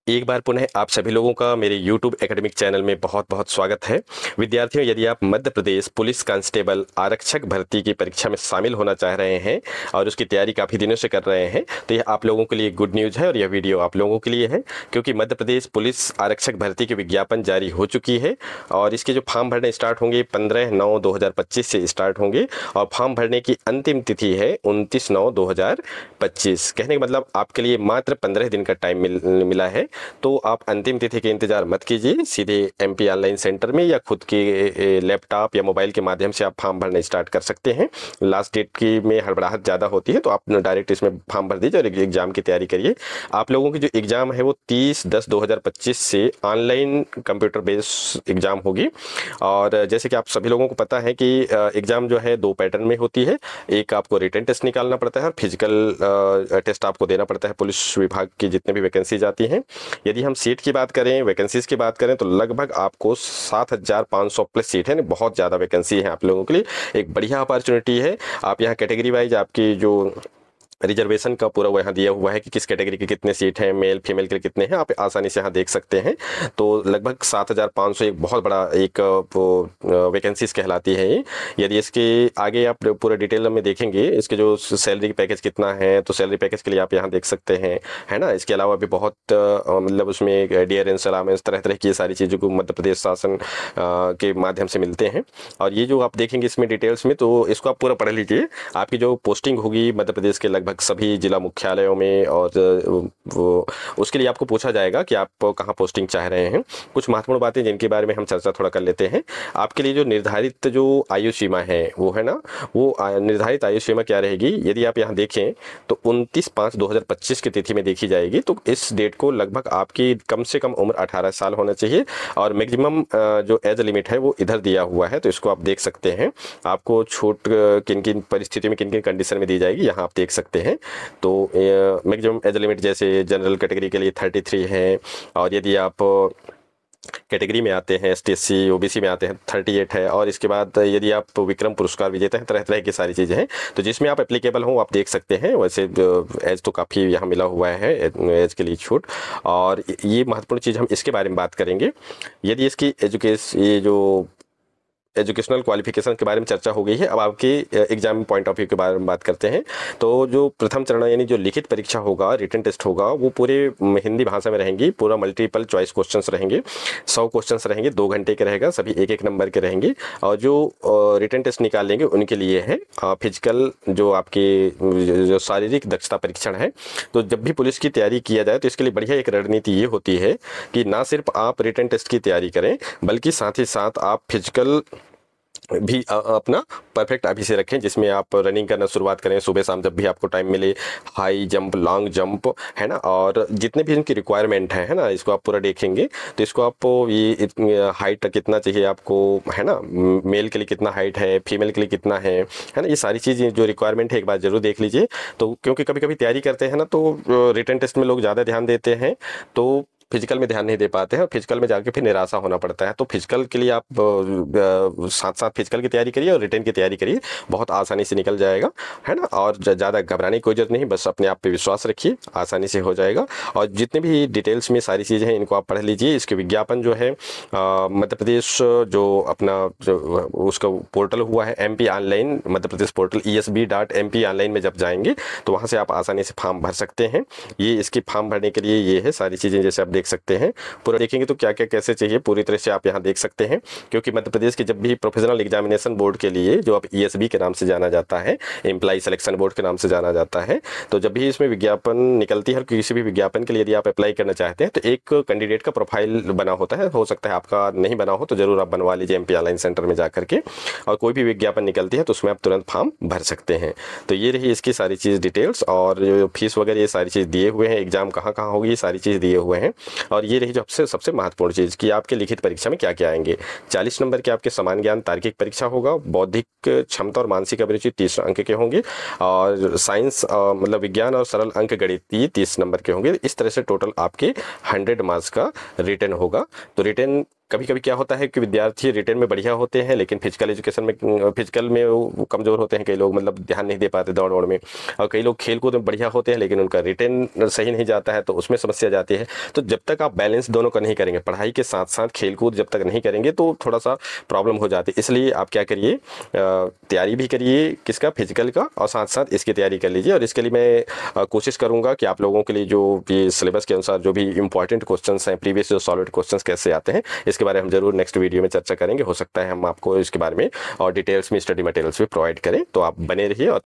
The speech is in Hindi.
एक बार पुनः आप सभी लोगों का मेरे YouTube एकेडमिक चैनल में बहुत बहुत स्वागत है। विद्यार्थियों, यदि आप मध्य प्रदेश पुलिस कांस्टेबल आरक्षक भर्ती की परीक्षा में शामिल होना चाह रहे हैं और उसकी तैयारी काफ़ी दिनों से कर रहे हैं, तो यह आप लोगों के लिए गुड न्यूज़ है और यह वीडियो आप लोगों के लिए है, क्योंकि मध्य प्रदेश पुलिस आरक्षक भर्ती की विज्ञापन जारी हो चुकी है और इसके जो फॉर्म भरने स्टार्ट होंगे 15/9/2025 से स्टार्ट होंगे और फॉर्म भरने की अंतिम तिथि है 29/9/2025। कहने का मतलब आपके लिए मात्र 15 दिन का टाइम मिला है। तो आप अंतिम तिथि के इंतजार मत कीजिए, सीधे एमपी ऑनलाइन सेंटर में या खुद के लैपटॉप या मोबाइल के माध्यम से आप फॉर्म भरना स्टार्ट कर सकते हैं। लास्ट डेट की में हड़बड़ाहट ज़्यादा होती है, तो आप डायरेक्ट इसमें फॉर्म भर दीजिए और एग्जाम की तैयारी करिए। आप लोगों की जो एग्जाम है वो 30/10/2025 से ऑनलाइन कंप्यूटर बेस्ड एग्जाम होगी। और जैसे कि आप सभी लोगों को पता है कि एग्जाम जो है 2 पैटर्न में होती है। एक आपको रिटन टेस्ट निकालना पड़ता है और फिजिकल टेस्ट आपको देना पड़ता है। पुलिस विभाग की जितने भी वैकेंसीज आती हैं, यदि हम सीट की बात करें, वैकेंसीज की बात करें, तो लगभग आपको 7,500 प्लस सीट है। बहुत ज़्यादा वैकेंसी है आप लोगों के लिए, एक बढ़िया अपॉर्चुनिटी है। आप यहाँ कैटेगरी वाइज आपकी जो रिजर्वेशन का पूरा वो यहाँ दिया हुआ है कि किस कैटेगरी के कितने सीट हैं, मेल फीमेल के लिए कितने हैं, आप आसानी से यहाँ देख सकते हैं। तो लगभग 7,500 एक बहुत बड़ा एक वो वैकेंसीज कहलाती है ये। यदि इसके आगे आप पूरा डिटेल में देखेंगे, इसके जो सैलरी पैकेज कितना है, तो सैलरी पैकेज के लिए आप यहाँ देख सकते हैं, है ना। इसके अलावा भी बहुत मतलब उसमें डियरेंस अलाउंस तरह तरह की सारी चीज़ों को मध्य प्रदेश शासन के माध्यम से मिलते हैं। और ये जो आप देखेंगे इसमें डिटेल्स में, तो इसको आप पूरा पढ़ लीजिए। आपकी जो पोस्टिंग होगी मध्य प्रदेश के लगभग सभी जिला मुख्यालयों में, और वो उसके लिए आपको पूछा जाएगा कि आप कहाँ पोस्टिंग चाह रहे हैं। कुछ महत्वपूर्ण बातें जिनके बारे में हम चर्चा थोड़ा कर लेते हैं। आपके लिए जो निर्धारित जो आयु सीमा है वो है ना, वो निर्धारित आयु सीमा क्या रहेगी, यदि आप यहाँ देखें तो 29/5/2025 की तिथि में देखी जाएगी। तो इस डेट को लगभग आपकी कम से कम उम्र 18 साल होना चाहिए और मैक्सिमम जो एज लिमिट है वो इधर दिया हुआ है, तो इसको आप देख सकते हैं। आपको छूट किन किन परिस्थिति में, किन किन कंडीशन में दी जाएगी, यहाँ आप देख सकते हैं। तो मैक्सिमम एज लिमिट जैसे जनरल कैटेगरी के लिए 33 है, और यदि आप कैटेगरी में आते हैं, एसटी एससी ओबीसी में आते हैं, 38 है। और इसके बाद यदि आप विक्रम पुरस्कार विजेता हैं, तरह तरह की सारी चीज़ें हैं, तो जिसमें आप एप्लीकेबल हो आप देख सकते हैं। वैसे एज तो काफ़ी यहाँ मिला हुआ है, एज के लिए छूट। और ये महत्वपूर्ण चीज़ हम इसके बारे में बात करेंगे। यदि इसकी ये जो एजुकेशनल क्वालिफिकेशन के बारे में चर्चा हो गई है, अब आपके एग्जाम पॉइंट ऑफ व्यू के बारे में बात करते हैं। तो जो प्रथम चरण यानी जो लिखित परीक्षा होगा, रिटन टेस्ट होगा, वो पूरे हिंदी भाषा में रहेंगी। पूरा मल्टीपल चॉइस क्वेश्चंस रहेंगे, 100 क्वेश्चंस रहेंगे, 2 घंटे के रहेगा, सभी एक एक नंबर के रहेंगे। और जो रिटन टेस्ट निकालेंगे उनके लिए है फिजिकल, जो आपके जो शारीरिक दक्षता परीक्षण है। तो जब भी पुलिस की तैयारी किया जाए तो इसके लिए बढ़िया एक रणनीति ये होती है कि ना सिर्फ आप रिटन टेस्ट की तैयारी करें, बल्कि साथ ही साथ आप फिजिकल भी अपना परफेक्ट अभी से रखें, जिसमें आप रनिंग करना शुरुआत करें सुबह शाम जब भी आपको टाइम मिले। हाई जंप, लॉन्ग जंप, है ना, और जितने भी इनकी रिक्वायरमेंट है ना, इसको आप पूरा देखेंगे। तो इसको आपको ये हाइट कितना चाहिए आपको, है ना, मेल के लिए कितना हाइट है, फीमेल के लिए कितना है ना, ये सारी चीज़ें जो रिक्वायरमेंट है एक बार जरूर देख लीजिए। तो क्योंकि कभी कभी तैयारी करते हैं ना, तो रिटन टेस्ट में लोग ज़्यादा ध्यान देते हैं, तो फिजिकल में ध्यान नहीं दे पाते हैं और फिजिकल में जाके फिर निराशा होना पड़ता है। तो फिजिकल के लिए आप साथ साथ फिजिकल की तैयारी करिए और रिटन की तैयारी करिए, बहुत आसानी से निकल जाएगा, है ना। और ज़्यादा घबराने की कोई जरूरत नहीं, बस अपने आप पे विश्वास रखिए, आसानी से हो जाएगा। और जितने भी डिटेल्स में सारी चीज़ें हैं इनको आप पढ़ लीजिए। इसके विज्ञापन जो है मध्य प्रदेश जो अपना जो उसका पोर्टल हुआ है MP online, Madhya Pradesh portal ESB.MP online में जब जाएंगे तो वहाँ से आप आसानी से फॉर्म भर सकते हैं। ये इसकी फॉर्म भरने के लिए ये है सारी चीज़ें, जैसे आप देख सकते हैं। पूरा देखेंगे तो क्या क्या कैसे चाहिए पूरी तरह से आप यहाँ देख सकते हैं। क्योंकि मध्य प्रदेश के जब भी प्रोफेशनल एग्जामिनेशन बोर्ड के लिए, जो अब ESB के नाम से जाना जाता है, एम्प्लॉय सिलेक्शन बोर्ड के नाम से जाना जाता है, तो जब भी इसमें विज्ञापन निकलती है, किसी भी विज्ञापन के लिए यदि आप अप्लाई करना चाहते हैं, तो एक कैंडिडेट का प्रोफाइल बना होता है। हो सकता है आपका नहीं बना हो, तो जरूर आप बनवा लीजिए MP ऑनलाइन सेंटर में जाकर के। और कोई भी विज्ञापन निकलती है तो उसमें आप तुरंत फॉर्म भर सकते हैं। तो ये रही इसकी सारी चीज़ डिटेल्स, और जो फीस वगैरह ये सारी चीज़ दिए हुए हैं, एग्जाम कहाँ कहाँ होगी ये सारी चीज़ दिए हुए हैं। और ये रही सबसे सबसे महत्वपूर्ण चीज़ कि आपके लिखित परीक्षा में क्या क्या आएंगे। 40 नंबर के आपके समान ज्ञान तार्किक परीक्षा होगा, बौद्धिक क्षमता और मानसिक अभिरुचि 30 अंक के होंगे, और साइंस मतलब विज्ञान और सरल अंक गणितीय 30 नंबर के होंगे। इस तरह से टोटल आपके 100 मार्क्स का रिटन होगा। तो रिटन कभी कभी क्या होता है कि विद्यार्थी रिटेन में बढ़िया होते हैं लेकिन फिजिकल एजुकेशन में, फिजिकल में वो कमजोर होते हैं, कई लोग मतलब ध्यान नहीं दे पाते दौड़ दौड़ में, और कई लोग खेल कूद में बढ़िया होते हैं लेकिन उनका रिटेन सही नहीं जाता है तो उसमें समस्या जाती है। तो जब तक आप बैलेंस दोनों का नहीं करेंगे, पढ़ाई के साथ साथ खेल कूद जब तक नहीं करेंगे तो थोड़ा सा प्रॉब्लम हो जाती है। इसलिए आप क्या करिए, तैयारी भी करिए किसका, फिजिकल का, और साथ साथ इसकी तैयारी कर लीजिए। और इसके लिए मैं कोशिश करूंगा कि आप लोगों के लिए जो भी सिलेबस के अनुसार जो भी इंपॉर्टेंट क्वेश्चंस हैं, प्रीवियस जो सॉल्व क्वेश्चंस कैसे आते हैं, इसके बारे में हम जरूर नेक्स्ट वीडियो में चर्चा करेंगे। हो सकता है हम आपको इसके बारे में और डिटेल्स में स्टडी मटेरियल्स भी प्रोवाइड करें। तो आप बने रहिए और